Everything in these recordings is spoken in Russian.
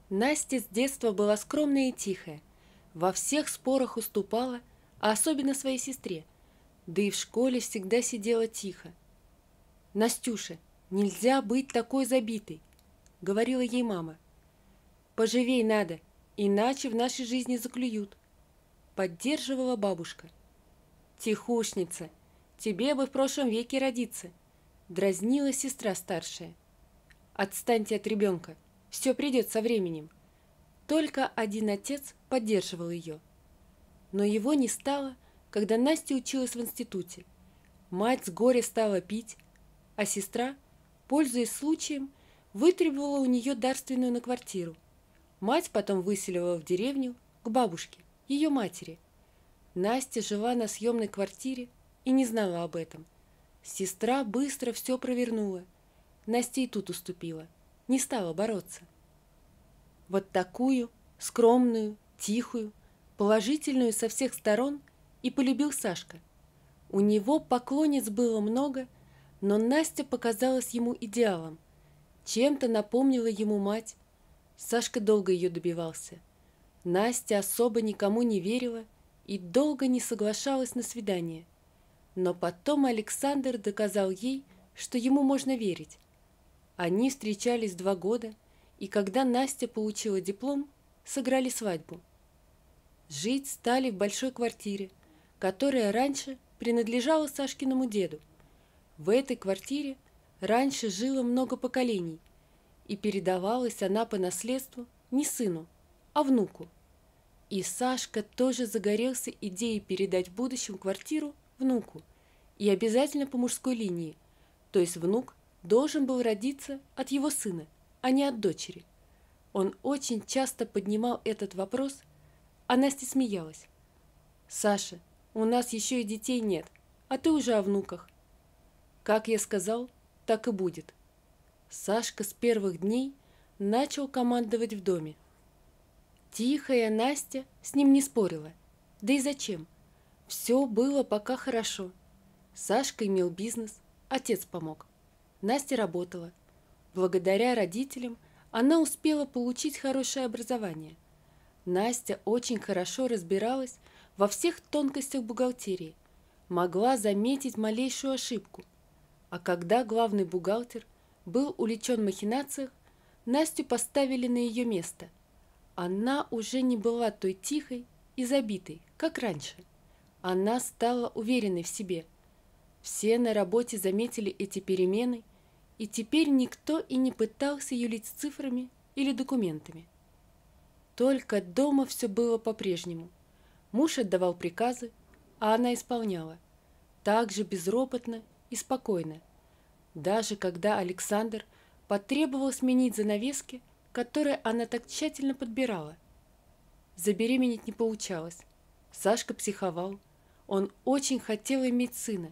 Настя с детства была скромная и тихая, во всех спорах уступала, а особенно своей сестре, да и в школе всегда сидела тихо. «Настюша, нельзя быть такой забитой», — говорила ей мама. «Поживей надо, иначе в нашей жизни заклюют», — поддерживала бабушка. «Тихушница, тебе бы в прошлом веке родиться», — дразнила сестра старшая. «Отстаньте от ребенка, все придет со временем». Только один отец поддерживал ее. Но его не стало, когда Настя училась в институте. Мать с горя стала пить, а сестра, пользуясь случаем, вытребовала у нее дарственную на квартиру. Мать потом выселила в деревню к бабушке, ее матери. Настя жила на съемной квартире и не знала об этом. Сестра быстро все провернула. Настя и тут уступила, не стала бороться. Вот такую, скромную, тихую, положительную со всех сторон и полюбил Сашка. У него поклонниц было много, но Настя показалась ему идеалом. Чем-то напомнила ему мать. Сашка долго ее добивался. Настя особо никому не верила и долго не соглашалась на свидание. Но потом Александр доказал ей, что ему можно верить. Они встречались 2 года, и когда Настя получила диплом, сыграли свадьбу. Жить стали в большой квартире, которая раньше принадлежала Сашкиному деду. В этой квартире раньше жило много поколений, и передавалась она по наследству не сыну, а внуку. И Сашка тоже загорелся идеей передать в будущем квартиру внуку, и обязательно по мужской линии, то есть внук должен был родиться от его сына, а не от дочери. Он очень часто поднимал этот вопрос, а Настя смеялась. «Саша, у нас еще и детей нет, а ты уже о внуках». Как я сказал, так и будет. Сашка с первых дней начал командовать в доме. Тихая Настя с ним не спорила. Да и зачем? Все было пока хорошо. Сашка имел бизнес, отец помог. Настя работала. Благодаря родителям она успела получить хорошее образование. Настя очень хорошо разбиралась во всех тонкостях бухгалтерии, могла заметить малейшую ошибку. А когда главный бухгалтер был увлечен в махинациях, Настю поставили на ее место. Она уже не была той тихой и забитой, как раньше. Она стала уверенной в себе. Все на работе заметили эти перемены, и теперь никто и не пытался юлить с цифрами или документами. Только дома все было по-прежнему. Муж отдавал приказы, а она исполняла. Так же безропотно и спокойно. Даже когда Александр потребовал сменить занавески, которые она так тщательно подбирала. Забеременеть не получалось. Сашка психовал. Он очень хотел иметь сына.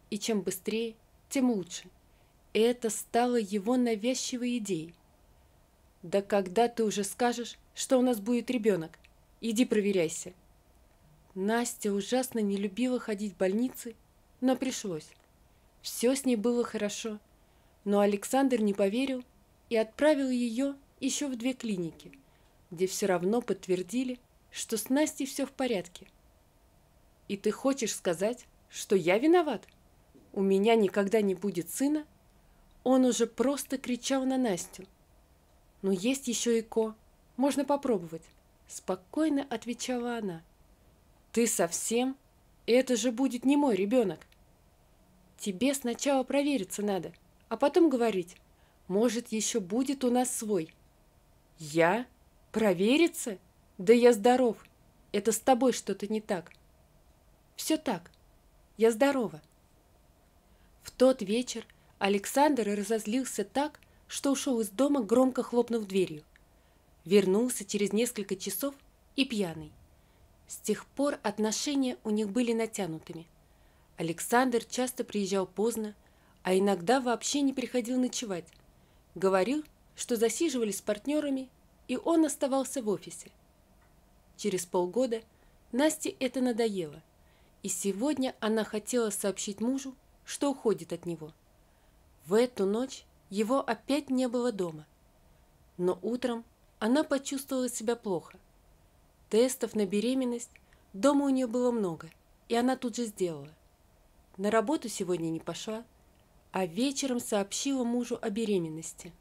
И чем быстрее, тем лучше. Это стало его навязчивой идеей. «Да когда ты уже скажешь, что у нас будет ребенок? Иди проверяйся». Настя ужасно не любила ходить в больницы, но пришлось. Все с ней было хорошо, но Александр не поверил и отправил ее еще в 2 клиники, где все равно подтвердили, что с Настей все в порядке. «И ты хочешь сказать, что я виноват? У меня никогда не будет сына?» Он уже просто кричал на Настю. «Ну, есть еще ЭКО, можно попробовать», — спокойно отвечала она. «Ты совсем? Это же будет не мой ребенок. Тебе сначала провериться надо, а потом говорить, может, еще будет у нас свой». «Я? Провериться? Да я здоров. Это с тобой что-то не так». «Все так. Я здорова». В тот вечер Александр разозлился так, что ушел из дома, громко хлопнув дверью. Вернулся через несколько часов и пьяный. С тех пор отношения у них были натянутыми. Александр часто приезжал поздно, а иногда вообще не приходил ночевать. Говорил, что засиживались с партнерами, и он оставался в офисе. Через полгода Насте это надоело, и сегодня она хотела сообщить мужу, что уходит от него. В эту ночь его опять не было дома. Но утром она почувствовала себя плохо. Тестов на беременность дома у нее было много, и она тут же сделала. На работу сегодня не пошла, а вечером сообщила мужу о беременности.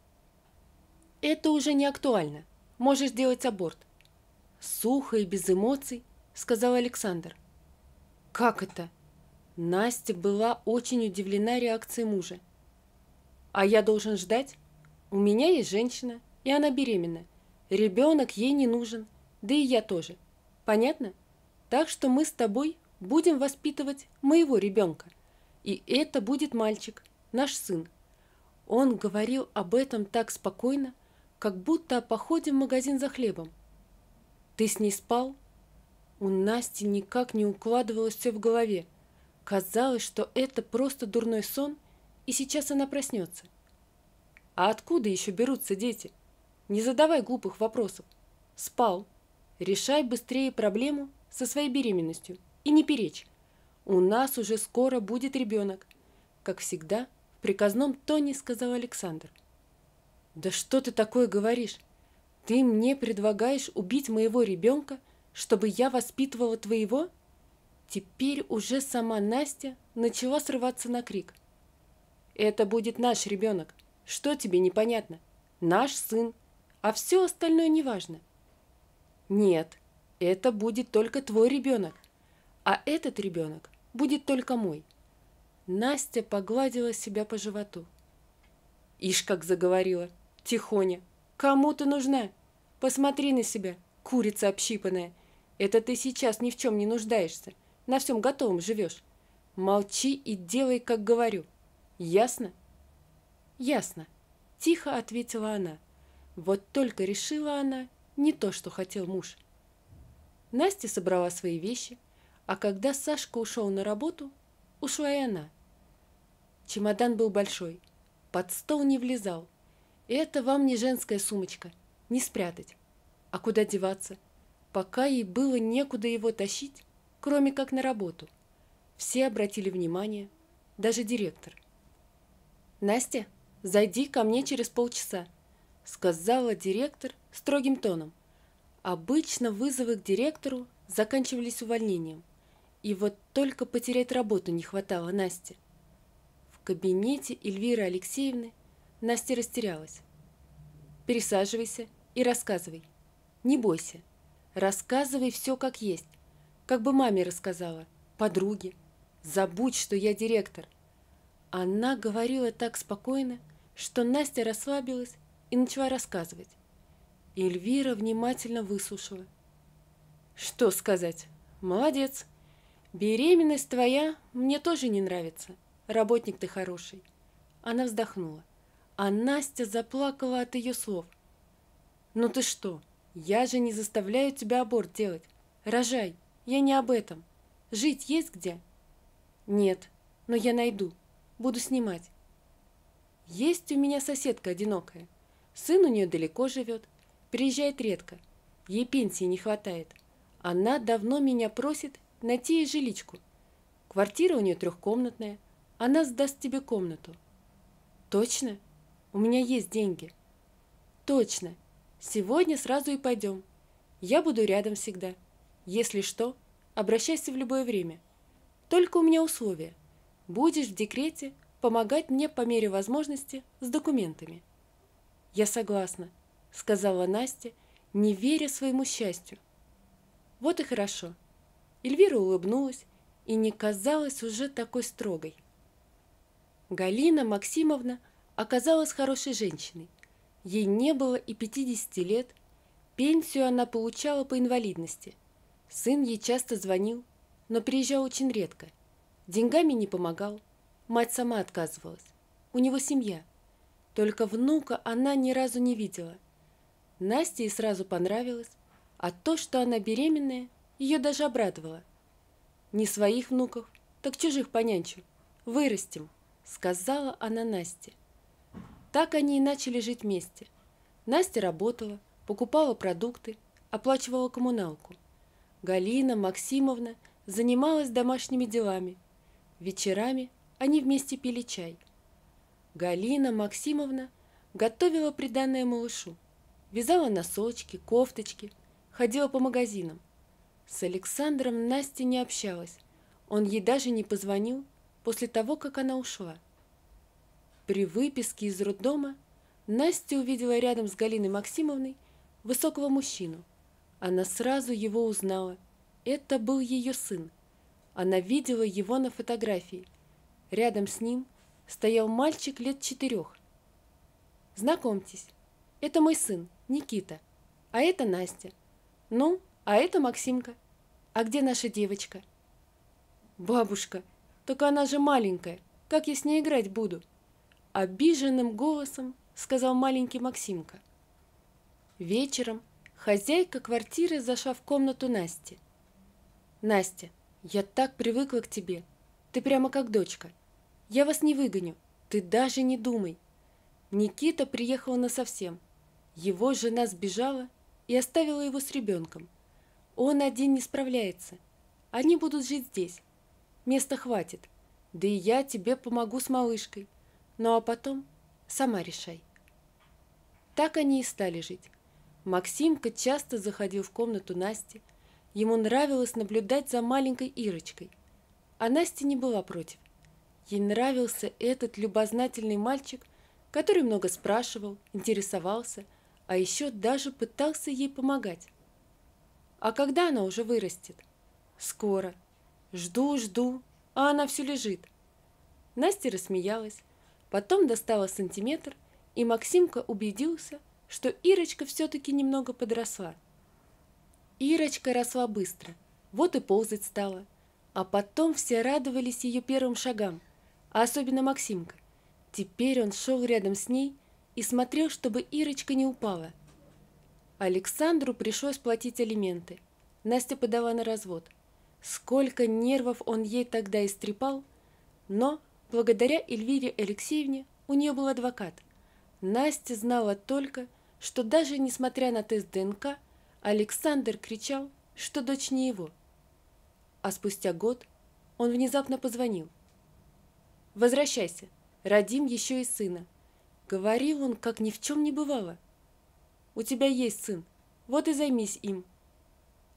«Это уже не актуально. Можешь делать аборт». Сухо и без эмоций сказал Александр. «Как это?» Настя была очень удивлена реакцией мужа. «А я должен ждать? У меня есть женщина, и она беременна. Ребенок ей не нужен, да и я тоже. Понятно? Так что мы с тобой будем воспитывать моего ребенка. И это будет мальчик, наш сын». Он говорил об этом так спокойно, как будто о походе в магазин за хлебом. «Ты с ней спал?» У Насти никак не укладывалось все в голове. Казалось, что это просто дурной сон, и сейчас она проснется. А откуда еще берутся дети? Не задавай глупых вопросов. Спал. Решай быстрее проблему со своей беременностью и не перечь. У нас уже скоро будет ребенок. Как всегда, в приказном тоне сказал Александр. Да что ты такое говоришь? Ты мне предлагаешь убить моего ребенка, чтобы я воспитывала твоего? Теперь уже сама Настя начала срываться на крик. Это будет наш ребенок. Что тебе непонятно? Наш сын. А все остальное неважно. Нет, это будет только твой ребенок. А этот ребенок будет только мой. Настя погладила себя по животу. Ишь, как заговорила. Тихоня. Кому ты нужна? Посмотри на себя, курица общипанная. Это ты сейчас ни в чем не нуждаешься. На всем готовом живешь. Молчи и делай, как говорю. Ясно? Ясно. Тихо ответила она. Вот только решила она не то, что хотел муж. Настя собрала свои вещи, а когда Сашка ушел на работу, ушла и она. Чемодан был большой, под стол не влезал. Это вам не женская сумочка, не спрятать. А куда деваться? Пока ей было некуда его тащить, кроме как на работу. Все обратили внимание, даже директор. «Настя, зайди ко мне через полчаса», — сказала директор строгим тоном. Обычно вызовы к директору заканчивались увольнением, и вот только потерять работу не хватало Насте. В кабинете Эльвиры Алексеевны Настя растерялась. «Пересаживайся и рассказывай. Не бойся. Рассказывай все как есть. Как бы маме рассказала, подруге. Забудь, что я директор». Она говорила так спокойно, что Настя расслабилась и начала рассказывать. Эльвира внимательно выслушала. «Что сказать? Молодец. Беременность твоя мне тоже не нравится. Работник ты хороший». Она вздохнула, а Настя заплакала от ее слов. «Ну ты что? Я же не заставляю тебя аборт делать. Рожай, я не об этом. Жить есть где?» «Нет, но я найду. Буду снимать. Есть у меня соседка одинокая. Сын у нее далеко живет, приезжает редко. Ей пенсии не хватает. Она давно меня просит найти ей жиличку. Квартира у нее трехкомнатная. Она сдаст тебе комнату». «Точно? У меня есть деньги». «Точно. Сегодня сразу и пойдем. Я буду рядом всегда. Если что, обращайся в любое время. Только у меня условия. Будешь в декрете помогать мне по мере возможности с документами». «Я согласна», — сказала Настя, не веря своему счастью. «Вот и хорошо». Эльвира улыбнулась и не казалась уже такой строгой. Галина Максимовна оказалась хорошей женщиной. Ей не было и 50 лет, пенсию она получала по инвалидности. Сын ей часто звонил, но приезжал очень редко. Деньгами не помогал, мать сама отказывалась. У него семья. Только внука она ни разу не видела. Насте ей сразу понравилось, а то, что она беременная, ее даже обрадовало. «Не своих внуков, так чужих понянчу. Вырастим», — сказала она Насте. Так они и начали жить вместе. Настя работала, покупала продукты, оплачивала коммуналку. Галина Максимовна занималась домашними делами. Вечерами они вместе пили чай. Галина Максимовна готовила приданое малышу. вязала носочки, кофточки, ходила по магазинам. С Александром Настя не общалась, он ей даже не позвонил после того, как она ушла. При выписке из роддома Настя увидела рядом с Галиной Максимовной высокого мужчину. Она сразу его узнала. Это был ее сын. Она видела его на фотографии. Рядом с ним стоял мальчик лет 4. «Знакомьтесь, это мой сын, Никита, а это Настя. Ну, а это Максимка. А где наша девочка?» «Бабушка, так она же маленькая, как я с ней играть буду?» Обиженным голосом сказал маленький Максимка. Вечером хозяйка квартиры зашла в комнату Насти. «Настя, я так привыкла к тебе. Ты прямо как дочка. Я вас не выгоню, ты даже не думай». Никита приехал насовсем. Его жена сбежала и оставила его с ребенком. Он один не справляется. Они будут жить здесь. Места хватит. Да и я тебе помогу с малышкой. Ну а потом сама решай. Так они и стали жить. Максимка часто заходил в комнату Насти. Ему нравилось наблюдать за маленькой Ирочкой. А Настя не была против. Ей нравился этот любознательный мальчик, который много спрашивал, интересовался, а еще даже пытался ей помогать. А когда она уже вырастет? Скоро. Жду, а она все лежит. Настя рассмеялась, потом достала сантиметр, и Максимка убедился, что Ирочка все-таки немного подросла. Ирочка росла быстро, вот и ползать стала. А потом все радовались ее первым шагам, а особенно Максимка. Теперь он шел рядом с ней и смотрел, чтобы Ирочка не упала. Александру пришлось платить алименты. Настя подала на развод. Сколько нервов он ей тогда истрепал, но благодаря Эльвире Алексеевне у нее был адвокат. Настя знала только, что даже несмотря на тест ДНК, Александр кричал, что дочь не его. А спустя год он внезапно позвонил. «Возвращайся, родим еще и сына», — говорил он, как ни в чем не бывало. «У тебя есть сын, вот и займись им».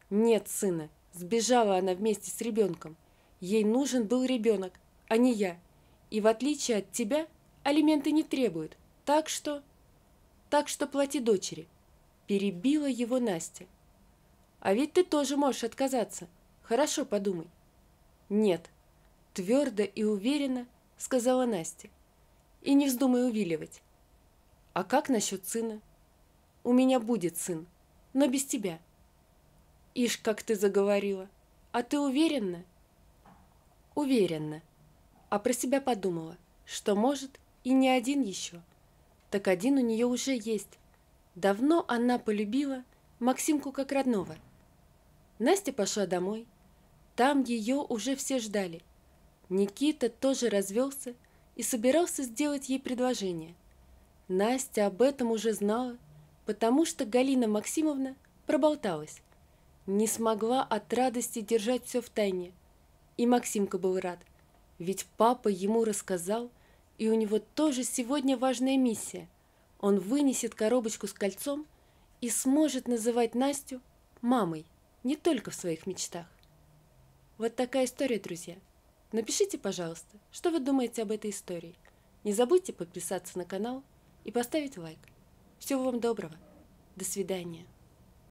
«Нет сына», — сбежала она вместе с ребенком. «Ей нужен был ребенок, а не я. И в отличие от тебя, алименты не требуют, так что плати дочери», — перебила его Настя. «А ведь ты тоже можешь отказаться, хорошо подумай». «Нет», — твердо и уверенно сказала Настя. «И не вздумай увиливать». «А как насчет сына?» «У меня будет сын, но без тебя». «Ишь, как ты заговорила! А ты уверена?» «Уверена». А про себя подумала, что, может, и не один еще. Так один у нее уже есть. Давно она полюбила Максимку как родного. Настя пошла домой. Там ее уже все ждали. Никита тоже развелся и собирался сделать ей предложение. Настя об этом уже знала, потому что Галина Максимовна проболталась. Не смогла от радости держать все в тайне. И Максимка был рад, ведь папа ему рассказал, и у него тоже сегодня важная миссия. Он вынесет коробочку с кольцом и сможет называть Настю мамой, не только в своих мечтах. Вот такая история, друзья. Напишите, пожалуйста, что вы думаете об этой истории. Не забудьте подписаться на канал и поставить лайк. Всего вам доброго. До свидания.